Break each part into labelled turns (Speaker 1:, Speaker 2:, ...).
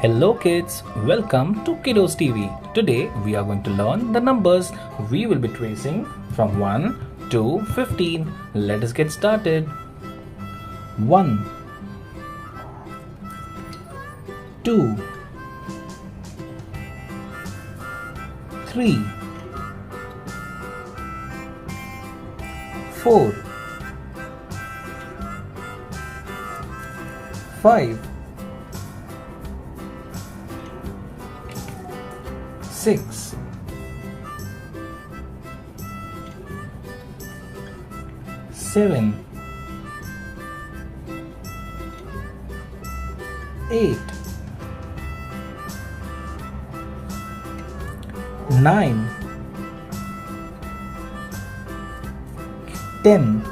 Speaker 1: Hello kids, welcome to KiddosTV. Today we are going to learn the numbers. We will be tracing from 1 to 15. Let us get started. 1 2 3 4 5 6 7 8 9 10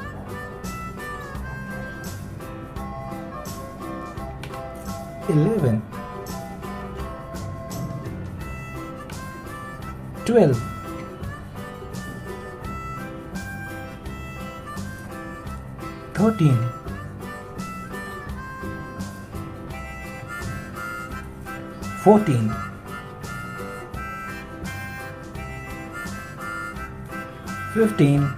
Speaker 1: 11 12 13 14 15.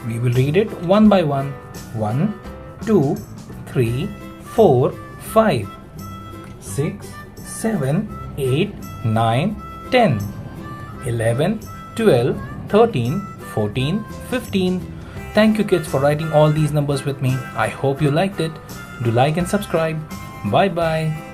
Speaker 1: We will read it one by one. 1 2 3 4 5 6 7 8 9 10 11 12 13 14 15. Thank you kids for writing all these numbers with me. I hope you liked it. Do like and subscribe. Bye bye.